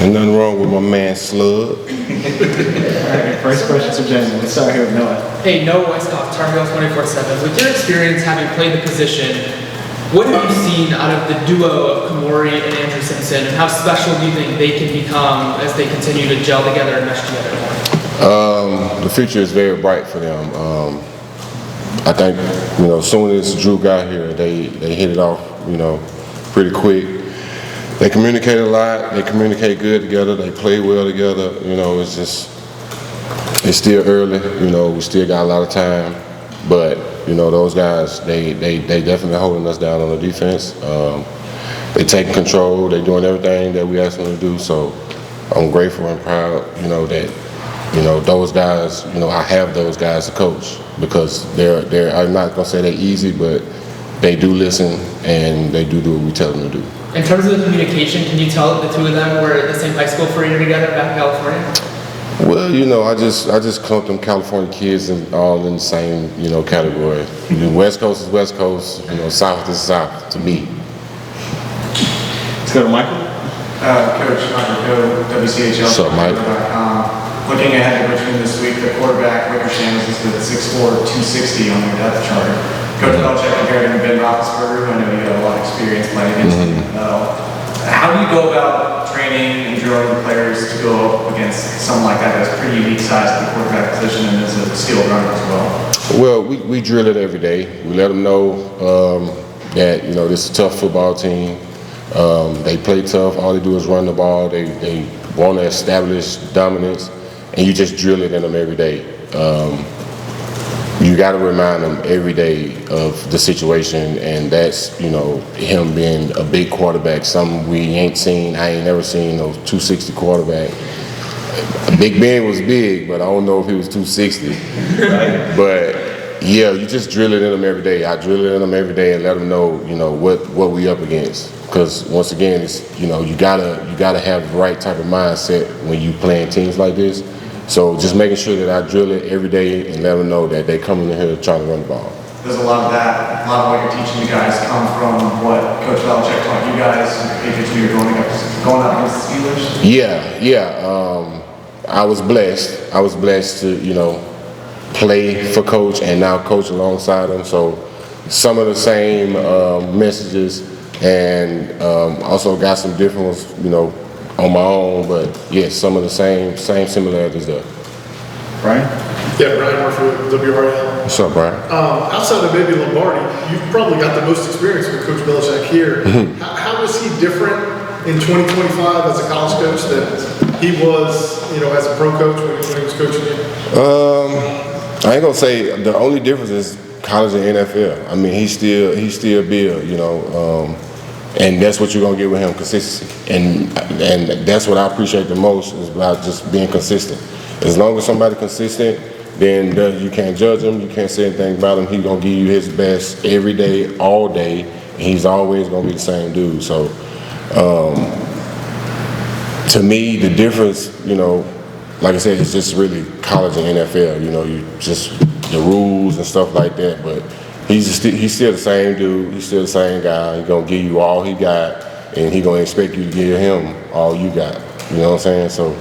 Ain't nothing wrong with my man Slug. Alright, first question for Jamie. Let's start here with Noah. Hey, Noah Westoff, Tar Heel 24/7. With your experience having played the position, what have you seen out of the duo of Kamori and Andrew Simpson, and how special do you think they can become as they continue to gel together and mesh together more? The future is very bright for them. I think, as soon as Drew got here, they hit it off, pretty quick. They communicate a lot. They communicate good together. They play well together. It's still early. We still got a lot of time. But, those guys, they definitely holding us down on the defense. They taking control. They doing everything that we asked them to do. So I'm grateful and proud, that, those guys, I have those guys to coach because I'm not going to say they're easy, but they do listen and they do what we tell them to do. In terms of the communication, can you tell the two of them were at the same high school for a year together back in California? Well, I just clump them California kids all in the same, category. West Coast is West Coast, South is South to me. Let's go to Michael. Coach, WCHL. What's up, Mike? Looking ahead to Richmond this week, the quarterback, Wickersham, is listed at 6'4", 260 on their depth chart. Coach Belichick compared him to Ben Roethlisberger. I know you got a lot of experience playing against him. How do you go about training and drilling the players to go up against someone like that that's pretty unique size at the quarterback position and is a skilled runner as well? Well, we drill it every day. We let them know that, this is a tough football team. They play tough. All they do is run the ball. They want to establish dominance, and you just drill it in them every day. You got to remind them every day of the situation, and that's, him being a big quarterback, something we ain't seen. I ain't never seen no 260 quarterback. Big Ben was big, but I don't know if he was 260. But yeah, you just drill it in them every day. I drill it in them every day and let them know, what we up against. Because once again, it's, you gotta have the right type of mindset when you playing teams like this. So just making sure that I drill it every day and let them know that they coming in here trying to run the ball. There's a lot of that, a lot of what you're teaching you guys come from what Coach Belichick taught you guys when you were going up against the Steelers? Yeah. I was blessed to, play for Coach and now coach alongside him. So some of the same messages and also got some different ones, on my own, but yes, some of the same similarities there. Brian? Yeah, Brian Murphy with WRL. What's up, Brian? Outside of maybe Lombardi, you've probably got the most experience with Coach Belichick here. How is he different in 2025 as a college coach than he was, as a pro coach when he was coaching you? I ain't gonna say the only difference is college and NFL. I mean, he's still Bill, and that's what you're gonna get with him, consistency. And that's what I appreciate the most is about just being consistent. As long as somebody's consistent, then you can't judge him, you can't say anything about him. He's gonna give you his best every day, all day, and he's always gonna be the same dude. So to me, the difference, like I said, it's just really college and NFL. You just the rules and stuff like that. But he's still the same dude. He's still the same guy. He's gonna give you all he got, and he's gonna expect you to give him all you got. You know what I'm saying? So.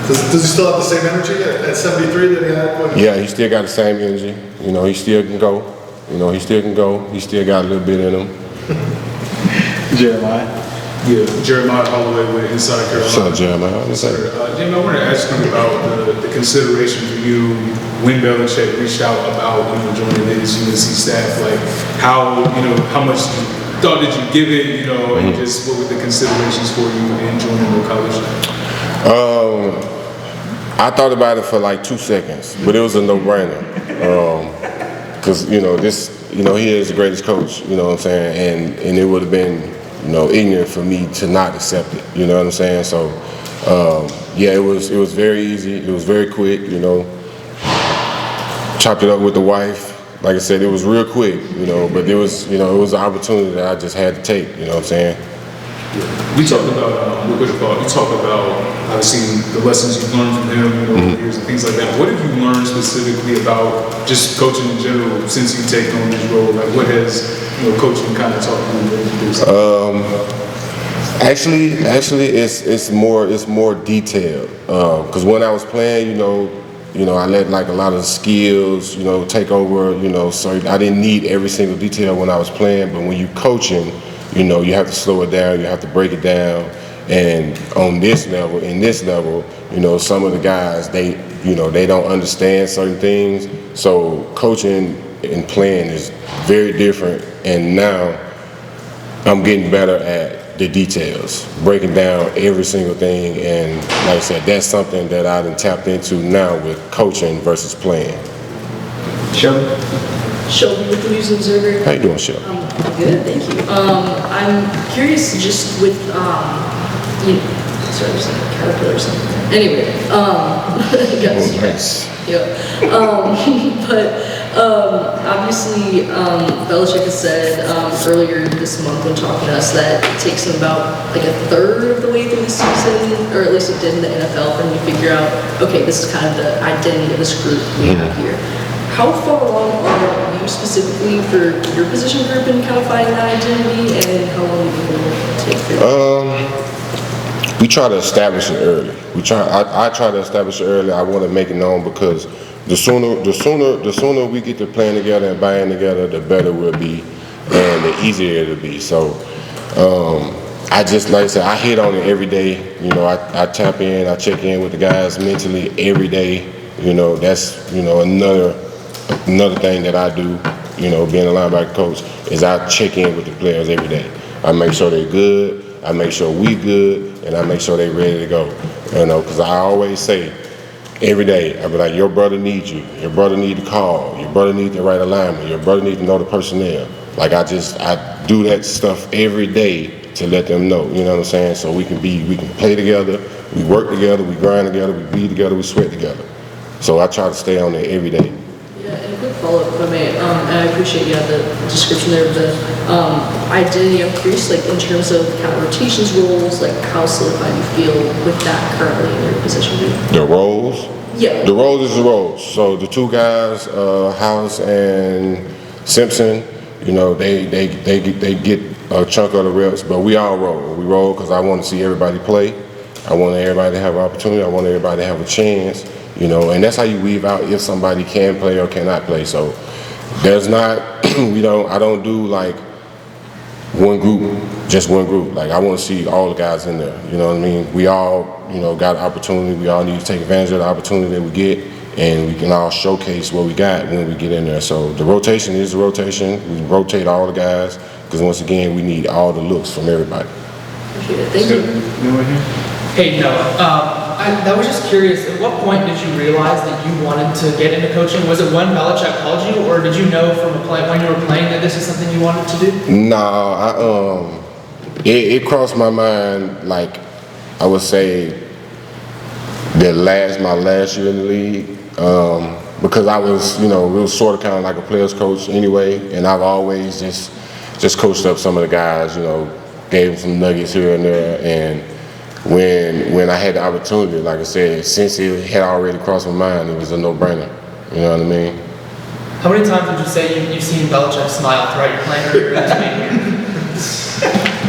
Does he still have the same energy at 73 that he had? Yeah, he still got the same energy. He still can go. He still can go. He still got a little bit in him. Jeremiah? Yeah, Jeremiah Holloway with Inside Carolina. What's up, Jeremiah? Yes, sir. Jim, I wanted to ask you about the consideration for you when Belichick reached out about joining this UNC staff. Like how much thought did you give it? And just what were the considerations for you in joining the college? I thought about it for like 2 seconds, but it was a no-brainer. Because he is the greatest coach. You know what I'm saying, and it would have been ignorant for me to not accept it. You know what I'm saying? So yeah, it was very easy. It was very quick. Chopped it up with the wife. Like I said, it was real quick. But it was it was an opportunity that I just had to take. You know what I'm saying? We talked about you talked about obviously the lessons you've learned from him over the years and things like that. What have you learned specifically about just coaching in general since you've taken on this role? Like what has coaching kind of taught you? Actually, it's more detailed. Because when I was playing, I let like a lot of skills, take over. So I didn't need every single detail when I was playing. But when you coaching, you have to slow it down. You have to break it down. And on this level, some of the guys they don't understand certain things. So coaching and playing is very different. And now I'm getting better at the details, breaking down every single thing, and like I said, that's something that I done tapped into now with coaching versus playing. Shelby? Shelby with the News Observer. How you doing, Shelby? Good, thank you. I'm curious just with, sorry, there's like a caterpillar or something. Anyway, Nice. yeah. Obviously, Belichick has said earlier this month when talking to us that it takes him about like a third of the way through the season, or at least it did in the NFL, for him to figure out, okay, this is kind of the identity of this group we have here. How far along are you specifically for your position group in kind of finding that identity, and how long do you think it will take for you? We try to establish it early. I try to establish it early. I want to make it known because the sooner we get to playing together and buying together, the better we'll be, and the easier it'll be. So, I just, like I said, I hit on it every day. I tap in, I check in with the guys mentally every day. That's another thing that I do. Being a linebacker coach is I check in with the players every day. I make sure they're good. I make sure we good, and I make sure they ready to go. Because I always say, every day, I be like, your brother needs you. Your brother need to call. Your brother need the right alignment. Your brother need to know the personnel. Like I do that stuff every day to let them know. You know what I'm saying? So we can play together, we work together, we grind together, we bleed together, we sweat together. So I try to stay on there every day. Yeah, and a quick follow-up, if I may, and I appreciate the description there of the identity. I'm curious, like in terms of kind of rotations roles, like how solidified you feel with that currently in your position group? The roles? Yeah. The roles is the roles. So the two guys, House and Simpson, they get a chunk of the reps, but we all roll. We roll because I want to see everybody play. I want everybody to have an opportunity. I want everybody to have a chance. And that's how you weave out if somebody can play or cannot play. So there's not, I don't do like one group, just one group. Like I want to see all the guys in there. You know what I mean? We all, got an opportunity. We all need to take advantage of the opportunity that we get, and we can all showcase what we got when we get in there. So the rotation is the rotation. We rotate all the guys because once again, we need all the looks from everybody. Appreciate it. Thank you. Hey, Noah, I was just curious, at what point did you realize that you wanted to get into coaching? Was it when Belichick called you, or did you know from when you were playing that this is something you wanted to do? No, it crossed my mind, like, I would say, my last year in the league, because I was, it was sort of kind of like a player's coach anyway, and I've always just coached up some of the guys, gave them some nuggets here and there, and when I had the opportunity, like I said, since it had already crossed my mind, it was a no-brainer. You know what I mean? How many times would you say you've seen Belichick smile throughout your playing career?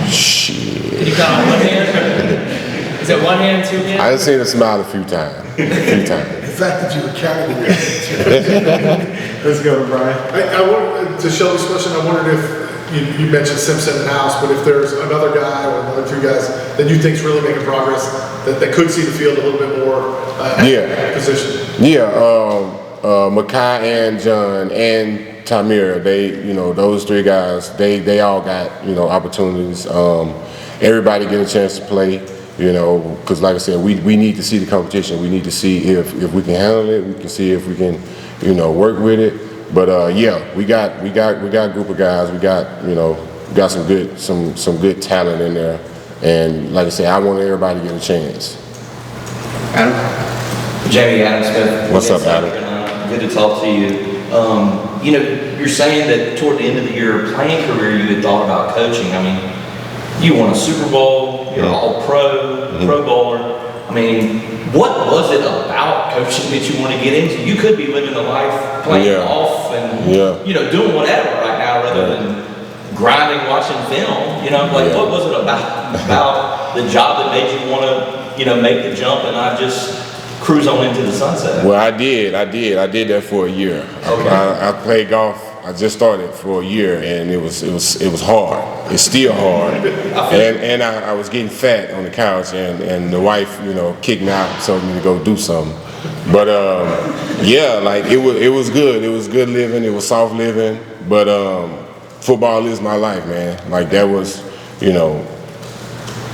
Shit. Can you count on one hand? Is it one hand, two hands? I've seen him smile a few times. The fact that you were counting Let's go to Brian. To Shelby's question, I wondered if you mentioned Simpson and House, but if there's another guy or another two guys that you think's really making progress that could see the field a little bit more position. Yeah, Makai and John and Tamir, those three guys, they all got, opportunities. Everybody get a chance to play, because like I said, we need to see the competition. We need to see if we can handle it. We can see if we can, work with it. But we got a group of guys. We got some good talent in there. And like I said, I want everybody to get a chance. Adam? Jamie, Adam Smith. What's up, Adam? Good to talk to you. You're saying that toward the end of your playing career, you had thought about coaching. I mean, you won a Super Bowl, you're all pro, Pro Bowler. I mean, what was it about coaching that you want to get into? You could be living the life playing golf and, doing whatever right now rather than grinding, watching film, you know, like what was it about the job that made you want to, you know, make the jump and not just cruise on into the sunset? Well, I did that for a year. Okay. I played golf. I just started for a year, and it was hard. It's still hard, and I was getting fat on the couch, and the wife, you know, kicked me out, told me to go do something. But yeah, like it was good. It was good living. It was soft living. But football is my life, man. Like that was, you know,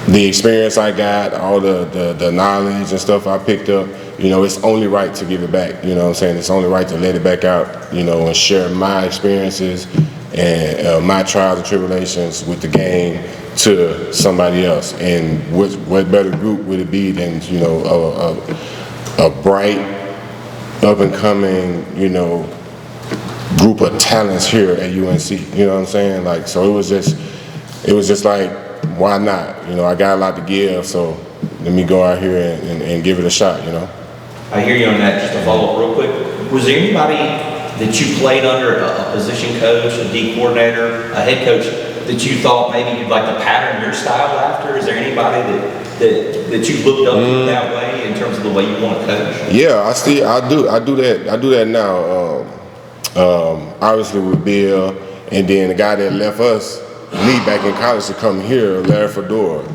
the experience I got, all the knowledge and stuff I picked up. You know, it's only right to give it back. You know what I'm saying? It's only right to let it back out, you know, and share my experiences and my trials and tribulations with the game to somebody else. And what better group would it be than, you know, a bright, up-and-coming, you know, group of talents here at UNC. You know what I'm saying? Like, so it was just like, why not? You know, I got a lot to give, so let me go out here and give it a shot, you know? I hear you on that. Just to follow up real quick, was there anybody that you played under, a position coach, a D coordinator, a head coach, that you thought maybe you'd like to pattern your style after? Is there anybody that you looked up to that way in terms of the way you want to coach? Yeah, I do that now. Obviously with Bill, and then the guy that left me back in college to come here, Larry Fedora.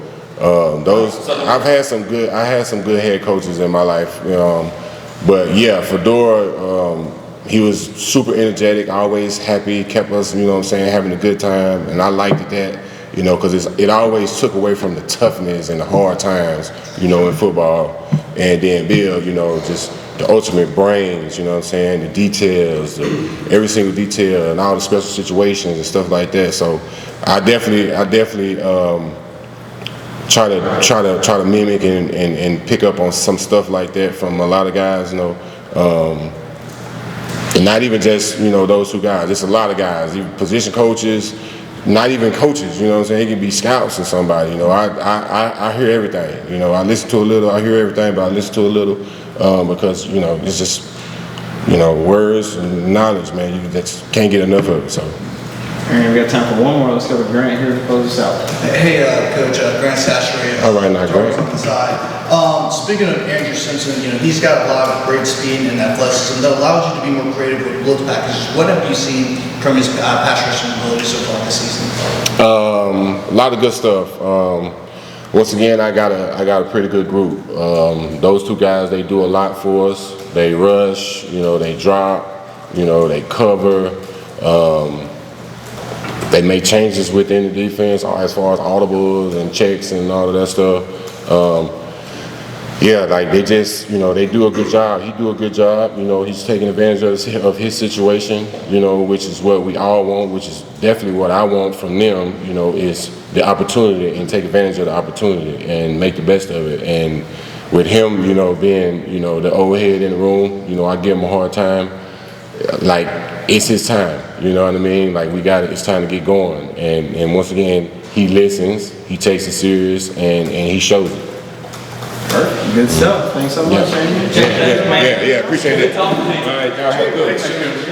I had some good head coaches in my life, but yeah, Fedora, he was super energetic, always happy, kept us, you know what I'm saying, having a good time, and I liked that, you know, because it always took away from the toughness and the hard times, you know, in football. And then Bill, you know, just the ultimate brains, you know what I'm saying, the details, every single detail, and all the special situations and stuff like that. So I definitely try to mimic and pick up on some stuff like that from a lot of guys, you know, and not even just, you know, those two guys. It's a lot of guys, even position coaches, not even coaches. You know what I'm saying? It can be scouts or somebody. You know, I hear everything. You know, I listen to a little. I hear everything, but I listen to a little because, you know, it's just, you know, words and knowledge, man. You just can't get enough of it. So. All right, we got time for one more. Let's go with Grant here to close us out. Hey, Coach, Grant Sashray. All right, now, Grant. On the side. Speaking of Andrew Simpson, you know, he's got a lot of great speed and athleticism that allows you to be more creative with blitz packages. What have you seen from his pass rushing ability so far this season? A lot of good stuff. Once again, I got a pretty good group. Those two guys, they do a lot for us. They rush, you know, they drop, you know, they cover. They make changes within the defense as far as audibles and checks and all of that stuff. Yeah, like they just, you know, they do a good job. He do a good job. You know, he's taking advantage of his situation, you know, which is what we all want, which is definitely what I want from them, you know, is the opportunity and take advantage of the opportunity and make the best of it. And with him, you know, being, you know, the old head in the room, you know, I give him a hard time. Like, it's his time, you know what I mean? Like, it's time to get going. And once again, he listens, he takes it serious, and he shows it. Perfect. Good stuff. Thanks so much, Andy. Yeah, appreciate it. Good talking to you. All right, have a good one.